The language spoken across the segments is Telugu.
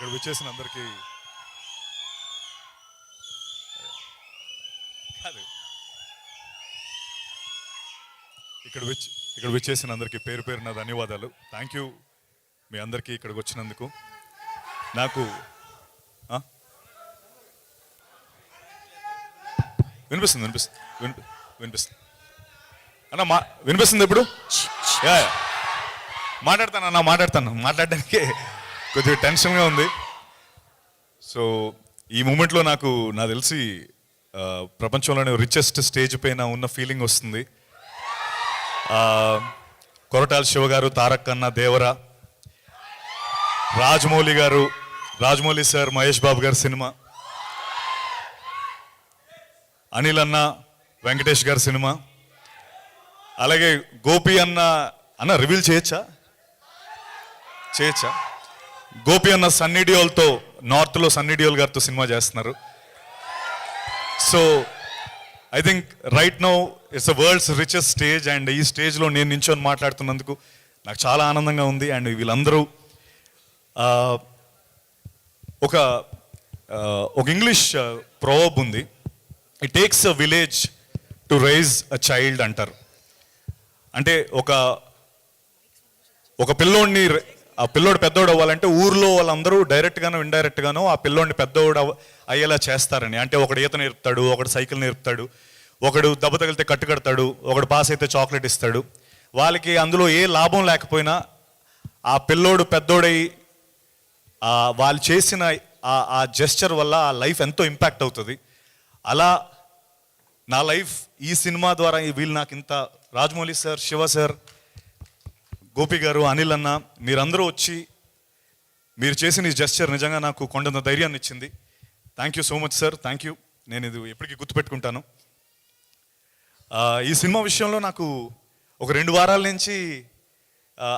ఇక్కడ విచ్చేసిన అందరికీ కాదు ఇక్కడ విచ్చేసిన అందరికీ పేరు పేరున ధన్యవాదాలు. థ్యాంక్ యూ మీ అందరికీ ఇక్కడికి వచ్చినందుకు. నాకు వినిపిస్తుంది వినిపిస్తుంది వినిపిస్తుంది అన్న వినిపిస్తుంది ఇప్పుడు. మాట్లాడతాను మాట్లాడడానికి కొద్దిగా టెన్షన్గా ఉంది. సో ఈ మూమెంట్లో నాకు తెలిసి ప్రపంచంలోనే రిచెస్ట్ స్టేజ్ పైన ఉన్న ఫీలింగ్ వస్తుంది. కొరటాల శివ గారు, తారక్ అన్న, దేవరా, రాజమౌళి సార్, మహేష్ బాబు గారి సినిమా, అనిల్ అన్న, వెంకటేష్ గారి సినిమా, అలాగే గోపి అన్న రివీల్ చేయొచ్చా? గోపి అన్న సన్నీ డియోల్తో, నార్త్లో సన్నీ డియోల్ గారితో సినిమా చేస్తున్నారు. So I think right now it's the world's richest stage. And ఈ స్టేజ్లో నేను నించొని మాట్లాడుతున్నందుకు నాకు చాలా ఆనందంగా ఉంది. అండ్ వీళ్ళందరూ ఒక ఇంగ్లీష్ ప్రోవర్బ్ ఉంది, it takes a village to raise a child అంటారు. అంటే ఒక పిల్లోడిని, ఆ పిల్లోడు పెద్దోడు అవ్వాలంటే ఊర్లో వాళ్ళందరూ డైరెక్ట్గానో ఇండైరెక్ట్గానో ఆ పిల్లోడిని పెద్దోడు అయ్యేలా చేస్తారని. అంటే ఒకడు ఈత నేర్పుతాడు, ఒకడు సైకిల్ నేర్పుతాడు, ఒకడు దెబ్బ తగిలితే కట్టు కడతాడు, ఒకడు పాస్ అయితే చాక్లెట్ ఇస్తాడు. వాళ్ళకి అందులో ఏ లాభం లేకపోయినా ఆ పిల్లోడు పెద్దోడై వాళ్ళు చేసిన ఆ జెస్చర్ వల్ల ఆ లైఫ్ ఎంతో ఇంపాక్ట్ అవుతుంది. అలా నా లైఫ్ ఈ సినిమా ద్వారా వీళ్ళు నాకు ఇంత, రాజమౌళి సార్, శివ సార్, గోపి గారు, అనిల్ అన్న, మీరందరూ వచ్చి మీరు చేసిన ఈ జెస్చర్ నిజంగా నాకు కొండంత ధైర్యాన్ని ఇచ్చింది. Thank you so much sir, thank you. నేను ఇది ఎప్పటికీ గుర్తుపెట్టుకుంటాను. ఈ సినిమా విషయంలో నాకు ఒక 2 వారాల నుంచి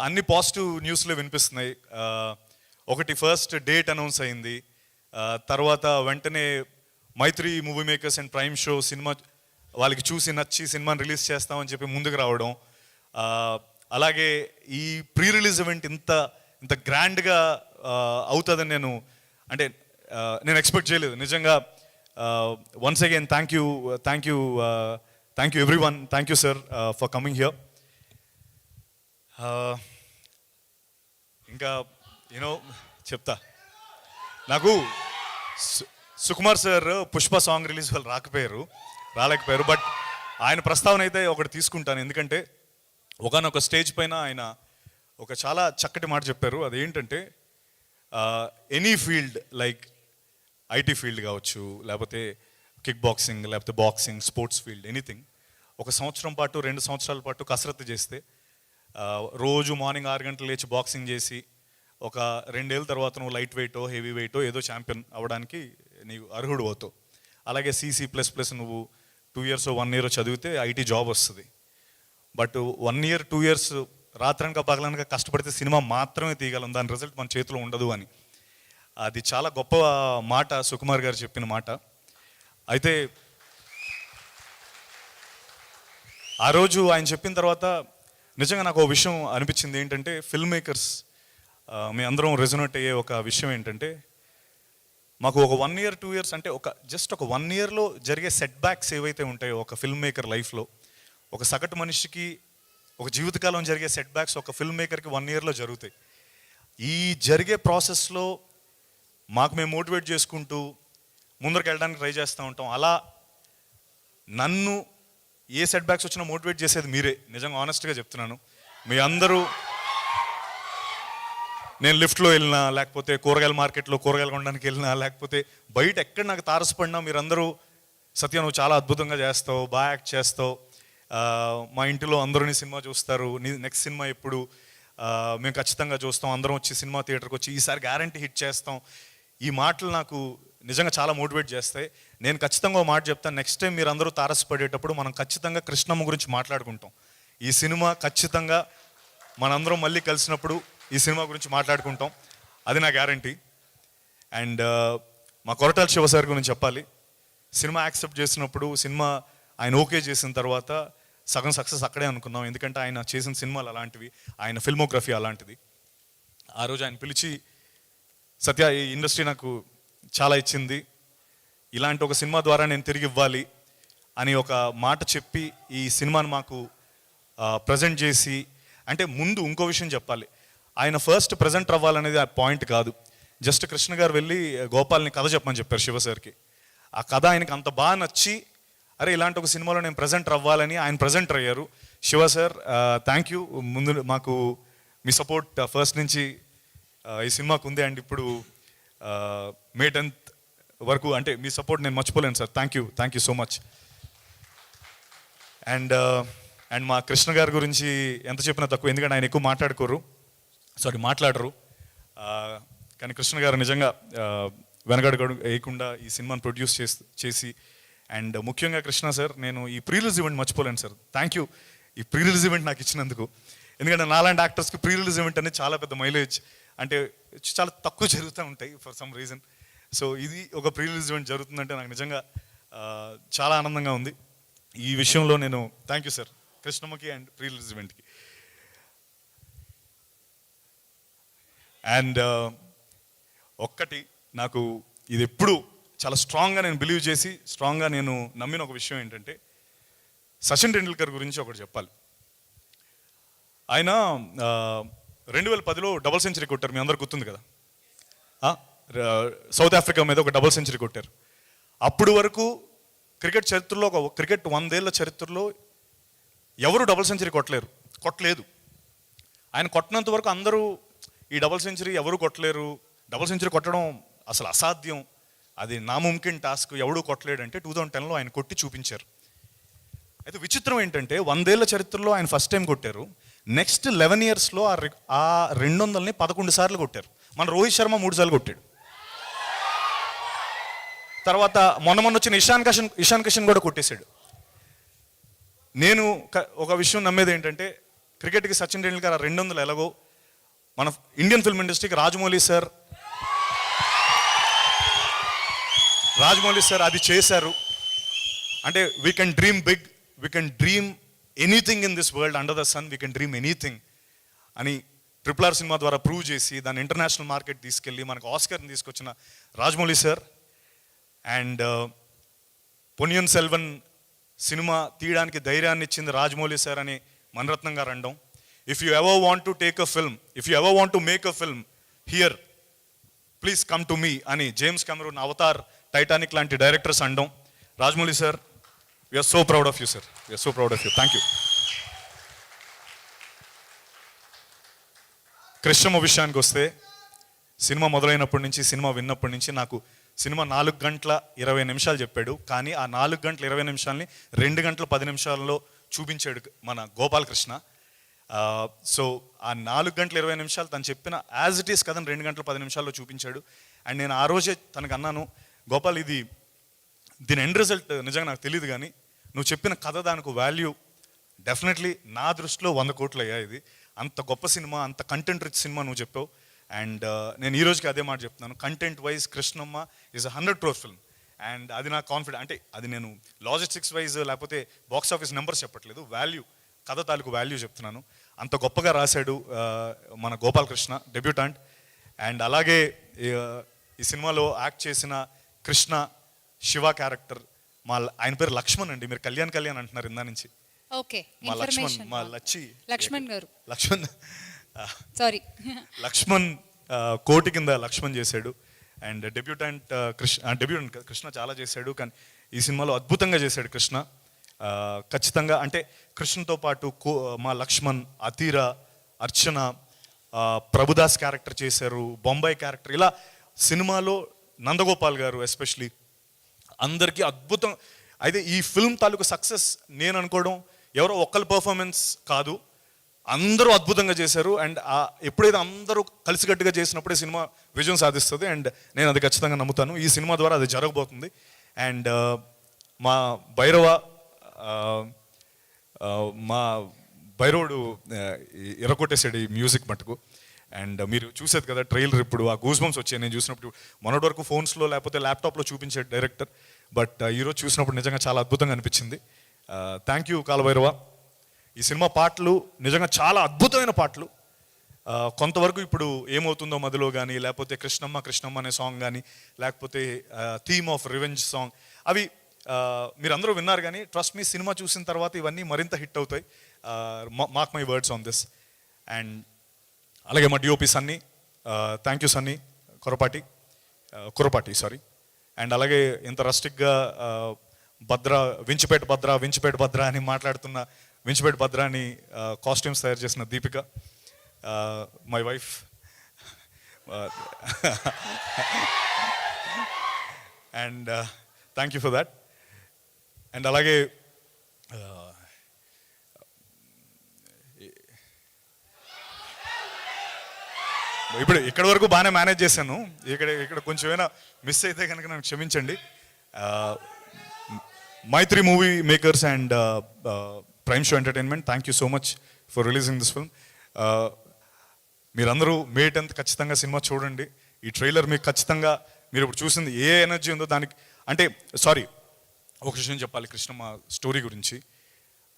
అన్ని పాజిటివ్ న్యూస్లో వినిపిస్తున్నాయి. ఒకటి ఫస్ట్ డేట్ అనౌన్స్ అయింది, తర్వాత వెంటనే Mythri Movie Makers and Prime Show సినిమా వాళ్ళకి చూసి నచ్చి సినిమాని రిలీజ్ చేస్తామని చెప్పి ముందుకు రావడం, అలాగే ఈ ప్రీ రిలీజ్ ఈవెంట్ ఇంత గ్రాండ్గా అవుతుందని నేను ఎక్స్పెక్ట్ చేయలేదు నిజంగా. Once again thank you everyone, thank you sir for coming here. ఇంకా చెప్తా, నాకు Sukumar sir Pushpa song release వాళ్ళు రాలేకపోయారు. బట్ ఆయన ప్రస్తావన అయితే ఒకటి తీసుకుంటాను. ఎందుకంటే ఒకనొక స్టేజ్ పైన ఆయన ఒక చాలా చక్కటి మాట చెప్పారు. అదేంటంటే any field, like IT field కావచ్చు, లేకపోతే కిక్ బాక్సింగ్, లేకపోతే బాక్సింగ్, స్పోర్ట్స్ ఫీల్డ్, ఎనీథింగ్, 1 సంవత్సరం పాటు 2 సంవత్సరాల పాటు కసరత్తు చేస్తే, రోజు మార్నింగ్ 6 గంటలు లేచి బాక్సింగ్ చేసి ఒక 2 ఏళ్ళ తర్వాత నువ్వు లైట్ వెయిటో హెవీ వెయిటో ఏదో ఛాంపియన్ అవ్వడానికి నీవు అర్హుడు అవుతావు. అలాగే CC++ నువ్వు 2 ఇయర్స్ 1 ఇయర్ చదివితే ఐటీ జాబ్ వస్తుంది. బట్ 1 ఇయర్ 2 ఇయర్స్ రాత్రనక పగలనక కష్టపడితే సినిమా మాత్రమే తీయగలం, దాని రిజల్ట్ మన చేతిలో ఉండదు అని. అది చాలా గొప్ప మాట సుకుమార్ గారు చెప్పిన మాట. అయితే ఆ రోజు ఆయన చెప్పిన తర్వాత నిజంగా నాకు ఒక విషయం అనిపించింది. ఏంటంటే ఫిల్మ్ మేకర్స్ మీ అందరం రెజొనేట్ అయ్యే ఒక విషయం ఏంటంటే, మాకు ఒక 1 ఇయర్ 2 ఇయర్స్ అంటే జస్ట్ ఒక 1 ఇయర్లో జరిగే సెట్ బ్యాక్స్ ఏవైతే ఉంటాయో ఒక ఫిల్మ్ మేకర్ లైఫ్లో, ఒక సగటు మనిషికి ఒక జీవితకాలం జరిగే సెట్ బ్యాక్స్ ఒక ఫిల్మ్ మేకర్కి 1 ఇయర్లో జరుగుతాయి. ఈ జరిగే ప్రాసెస్లో మాకు మేము మోటివేట్ చేసుకుంటూ ముందరికి వెళ్ళడానికి ట్రై చేస్తూ ఉంటాం. అలా నన్ను ఏ సెట్ బ్యాక్స్ వచ్చినా మోటివేట్ చేసేది మీరే. నిజంగా ఆనెస్ట్గా చెప్తున్నాను. మీ అందరూ, నేను లిఫ్ట్లో వెళ్ళినా, లేకపోతే కూరగాయల మార్కెట్లో కూరగాయలు కొనడానికి వెళ్ళినా, లేకపోతే బయట ఎక్కడ నాకు తారసపడినా మీరందరూ సత్య నువ్వు చాలా అద్భుతంగా చేస్తావు, బాగా యాక్ట్ చేస్తావు, మా ఇంటిలో అందరూ నీ సినిమా చూస్తారు, నీ నెక్స్ట్ సినిమా ఎప్పుడు, మేము ఖచ్చితంగా చూస్తాం, అందరం వచ్చి సినిమా థియేటర్కి వచ్చి ఈసారి గ్యారంటీ హిట్ చేస్తాం. ఈ మాటలు నాకు నిజంగా చాలా మోటివేట్ చేస్తాయి. నేను ఖచ్చితంగా ఒక మాట చెప్తాను, నెక్స్ట్ టైం మీరు అందరూ తారసపడేటప్పుడు మనం ఖచ్చితంగా కృష్ణమ్మ గురించి మాట్లాడుకుంటాం. ఈ సినిమా ఖచ్చితంగా మనందరం మళ్ళీ కలిసినప్పుడు ఈ సినిమా గురించి మాట్లాడుకుంటాం, అది నా గ్యారంటీ. అండ్ మా కొరటాల శివ సార్ గురించి చెప్పాలి. సినిమా యాక్సెప్ట్ చేసినప్పుడు, సినిమా ఆయన ఓకే చేసిన తర్వాత సగం సక్సెస్ అక్కడే అనుకున్నాం. ఎందుకంటే ఆయన చేసిన సినిమాలు అలాంటివి, ఆయన ఫిల్మోగ్రఫీ అలాంటిది. ఆ రోజు ఆయన పిలిచి సత్య, ఈ ఇండస్ట్రీ నాకు చాలా ఇచ్చింది, ఇలాంటి ఒక సినిమా ద్వారా నేను తిరిగి ఇవ్వాలి అని ఒక మాట చెప్పి ఈ సినిమాను మాకు ప్రజెంట్ చేసి, అంటే ముందు ఇంకో విషయం చెప్పాలి, ఆయన ఫస్ట్ ప్రజెంట్ అవ్వాలనేది ఆ పాయింట్ కాదు. జస్ట్ కృష్ణ గారు వెళ్ళి గోపాల్ని కథ చెప్పమని చెప్పారు శివ సార్కి. ఆ కథ ఆయనకి అంత బాగా నచ్చి, అరే ఇలాంటి ఒక సినిమాలో నేను ప్రజెంట్ అవ్వాలని ఆయన ప్రజెంటర్ అయ్యారు. Shiva sir, thank you. ముందు మాకు మీ సపోర్ట్ ఫస్ట్ నుంచి ఈ సినిమాకు ఉంది, అండ్ ఇప్పుడు మే 10th వరకు అంటే మీ సపోర్ట్ నేను మర్చిపోలేను sir. Thank you so much. And మా కృష్ణ గారి గురించి ఎంత చెప్పినా తక్కువ, ఎందుకంటే ఆయన ఎక్కువ మాట్లాడరు. కానీ కృష్ణ గారు నిజంగా వెనకడుగు వేయకుండా ఈ సినిమాని ప్రొడ్యూస్ చేసి అండ్ ముఖ్యంగా కృష్ణ సార్, నేను ఈ ప్రీ రిలీజ్ ఈవెంట్ మర్చిపోలేను సార్. థ్యాంక్ యూ ఈ ప్రీ రిలీజ్ ఈవెంట్ నాకు ఇచ్చినందుకు. ఎందుకంటే నాలాంటి యాక్టర్స్కి ప్రీ రిలీజ్ ఈవెంట్ అనేది చాలా పెద్ద మైలేజ్, అంటే చాలా తక్కువ జరుగుతూ ఉంటాయి ఫర్ సమ్ రీజన్. సో ఇది ఒక ప్రీ రిలీజ్ ఈవెంట్ జరుగుతుందంటే నాకు నిజంగా చాలా ఆనందంగా ఉంది. ఈ విషయంలో నేను థ్యాంక్ యూ సార్ కృష్ణమ్మకి అండ్ ప్రీ రిలీజ్ ఈవెంట్కి. అండ్ ఒక్కటి, నాకు ఇది ఎప్పుడు చాలా స్ట్రాంగ్గా నేను బిలీవ్ చేసి స్ట్రాంగ్గా నేను నమ్మిన ఒక విషయం ఏంటంటే, సచిన్ టెండూల్కర్ గురించి ఒకటి చెప్పాలి. ఆయన 2010లో డబుల్ సెంచరీ కొట్టారు, మీ అందరు గుర్తుంది కదా. సౌత్ ఆఫ్రికా మీద ఒక డబుల్ సెంచరీ కొట్టారు. అప్పుడు వరకు క్రికెట్ చరిత్రలో, ఒక క్రికెట్ 100 ఏళ్ల చరిత్రలో ఎవరు డబుల్ సెంచరీ కొట్టలేదు. ఆయన కొట్టినంత వరకు అందరూ ఈ డబుల్ సెంచరీ ఎవరు కొట్టలేరు, డబుల్ సెంచరీ కొట్టడం అసలు అసాధ్యం, అది నాముమ్కిన్ టాస్క్, ఎవడూ కొట్టలేడంటే 2010లో ఆయన కొట్టి చూపించారు. అయితే విచిత్రం ఏంటంటే 100 ఏళ్ల చరిత్రలో ఆయన ఫస్ట్ టైం కొట్టారు. నెక్స్ట్ 11 ఇయర్స్లో ఆ 200ని 11 సార్లు కొట్టారు. మన రోహిత్ శర్మ 3 సార్లు కొట్టాడు. తర్వాత మొన్న వచ్చిన ఇషాన్ కిషన్ కూడా కొట్టేశాడు. నేను ఒక విషయం నమ్మేది ఏంటంటే, క్రికెట్కి సచిన్ టెండూల్కర్ 200 ఎలాగో మన ఇండియన్ ఫిల్మ్ ఇండస్ట్రీకి రాజమౌళి సార్ అది చేశారు. అంటే we can dream big, we can dream anything in this world, under the sun we can dream anything అని RRR సినిమా ద్వారా ప్రూవ్ చేసి దాన్ని ఇంటర్నేషనల్ మార్కెట్ తీసుకెళ్ళి మనకు ఆస్కర్ని తీసుకొచ్చిన Rajamouli sir. And Ponniyin Selvan cinema తీయడానికి ధైర్యాన్ని ఇచ్చింది రాజమౌళి సార్ అని మణిరత్నం గారు అనడం. If you ever want to take a film, if you ever want to make a film here, please come to me అని జేమ్స్ కెమెరూన్, అవతార్, టైటానిక్ లాంటి డైరెక్టర్స్ అనడం. Rajamouli sir, we are so proud of you sir, we are so proud of you. Thank you. Krishnamma విషయానికి వస్తే, సినిమా మొదలైనప్పటి నుంచి, సినిమా విన్నప్పటి నుంచి నాకు సినిమా 4 గంటల 20 నిమిషాలు చెప్పాడు, కానీ ఆ 4 గంటల 20 నిమిషాలని 2 గంటల 10 నిమిషాల్లో చూపించాడు మన గోపాలకృష్ణ. సో ఆ 4 గంటల 20 నిమిషాలు తను చెప్పిన యాజ్ ఇట్ ఈస్ కథను 2 గంటల 10 నిమిషాల్లో చూపించాడు. అండ్ నేను ఆ రోజే తనకు అన్నాను, గోపాల్ దీని ఎండ్ రిజల్ట్ నిజంగా నాకు తెలియదు, కానీ నువ్వు చెప్పిన కథ, దానికి వాల్యూ డెఫినెట్లీ నా దృష్టిలో 100 కోట్లు అయ్యా. ఇది అంత గొప్ప సినిమా, అంత కంటెంట్ రిచ్ సినిమా నువ్వు చెప్పావు. అండ్ నేను ఈ రోజుకి అదే మాట చెప్తున్నాను, content wise Krishnamma is 100 crore film. And అది నా కాన్ఫిడెంట్, అంటే అది నేను లాజిస్టిక్స్ వైజ్ లేకపోతే బాక్స్ ఆఫీస్ నెంబర్స్ చెప్పట్లేదు, వాల్యూ, కథ తాలూకు వాల్యూ చెప్తున్నాను. అంత గొప్పగా రాశాడు మన గోపాలకృష్ణ, డెబ్యూటాంట్. అండ్ అలాగే ఈ సినిమాలో యాక్ట్ చేసిన కృష్ణ, శివ క్యారెక్టర్, ఆయన పేరు లక్ష్మణ్ అండి, మీరు కళ్యాణ్ అంటున్నారు ఇందా నుంచి. మా లక్ష్మణ్ గారు, లక్ష్మణ్ కోటి కింద లక్ష్మణ్ చేశాడు. అండ్ డెబ్యూటాంట్ కృష్ణ చాలా చేశాడు, కానీ ఈ సినిమాలో అద్భుతంగా చేశాడు కృష్ణ. ఖచ్చితంగా అంటే కృష్ణతో పాటు మా లక్ష్మణ్, అతీరా, అర్చన, ప్రభుదాస్ క్యారెక్టర్ చేశారు, బొంబాయి క్యారెక్టర్, ఇలా సినిమాలో నందగోపాల్ గారు ఎస్పెషలీ అందరికీ అద్భుతం. అయితే ఈ ఫిల్మ్ తాలూకు సక్సెస్ నేను అనుకోవడం ఎవరో ఒక్కరి పర్ఫార్మెన్స్ కాదు, అందరూ అద్భుతంగా చేశారు. అండ్ ఎప్పుడైతే అందరూ కలిసికట్టుగా చేసినప్పుడే సినిమా విజయం సాధిస్తుంది. అండ్ నేను అది ఖచ్చితంగా నమ్ముతాను, ఈ సినిమా ద్వారా అది జరగబోతుంది. అండ్ మా భైరవుడు ఎరకొట్టేసాడు ఈ మ్యూజిక్ మటుకు. అండ్ మీరు చూసేది కదా ట్రైలర్, ఇప్పుడు ఆ గూస్ బంప్స్ వచ్చాయి నేను చూసినప్పుడు. మొన్నటి వరకు ఫోన్స్లో లేకపోతే ల్యాప్టాప్లో చూపించాడు డైరెక్టర్, బట్ ఈరోజు చూసినప్పుడు నిజంగా చాలా అద్భుతంగా అనిపించింది. Thank you Kaala Bhairava. ఈ సినిమా పాటలు నిజంగా చాలా అద్భుతమైన పాటలు. కొంతవరకు ఇప్పుడు ఏమవుతుందో మదిలో కానీ, లేకపోతే కృష్ణమ్మ కృష్ణమ్మ అనే సాంగ్ కానీ, లేకపోతే థీమ్ ఆఫ్ రివెంజ్ సాంగ్, అవి మీరందరూ విన్నారు. కానీ ట్రస్ట్ మీ, సినిమా చూసిన తర్వాత ఇవన్నీ మరింత హిట్ అవుతాయి. Mark my words on this. And అలాగే మా DOP Sunny, thank you Sunny Kurapati sorry. And అలాగే ఇంత రస్టిక్గా వించిపేట భద్ర అని మాట్లాడుతున్న వించిపేట భద్ర అని కాస్ట్యూమ్స్ తయారు చేసిన Deepika, my wife. And thank you for that. And అలాగే ఇప్పుడు ఇక్కడి వరకు బాగానే మేనేజ్ చేశాను. ఇక్కడ కొంచెం ఏమైనా మిస్ అయితే కనుక నన్ను క్షమించండి. Mythri Movie Makers and Prime Show Entertainment, thank you so much for releasing this film. మీరందరూ మే 10th ఖచ్చితంగా సినిమా చూడండి. ఈ ట్రైలర్ మీకు ఖచ్చితంగా, మీరు ఇప్పుడు చూసింది ఏ ఎనర్జీ ఉందో దానికి, అంటే సారీ ఒక విషయం చెప్పాలి కృష్ణమ్మ స్టోరీ గురించి.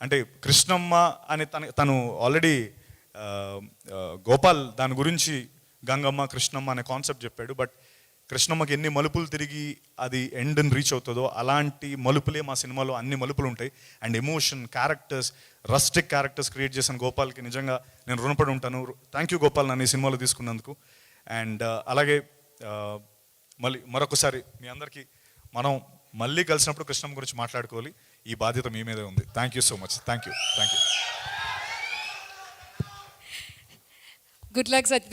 అంటే కృష్ణమ్మ అని తను ఆల్రెడీ గోపాల్ దాని గురించి గంగమ్మ కృష్ణమ్మ అనే కాన్సెప్ట్ చెప్పాడు. బట్ కృష్ణమ్మకి ఎన్ని మలుపులు తిరిగి అది ఎండ్ని రీచ్ అవుతుందో అలాంటి మలుపులే మా సినిమాలో అన్ని మలుపులు ఉంటాయి. And emotion, characters, rustic characters create చేసిన గోపాల్కి నిజంగా నేను రుణపడి ఉంటాను. థ్యాంక్ యూ గోపాల్ నన్ను ఈ సినిమాలో తీసుకున్నందుకు. అండ్ అలాగే మరొకసారి మీ అందరికీ మనం మళ్ళీ కలిసినప్పుడు కృష్ణమ్మ గురించి మాట్లాడుకోవాలి. ఈ బాధ్యత మీ మీదే ఉంది. Thank you so much. Thank you. Good luck Satya.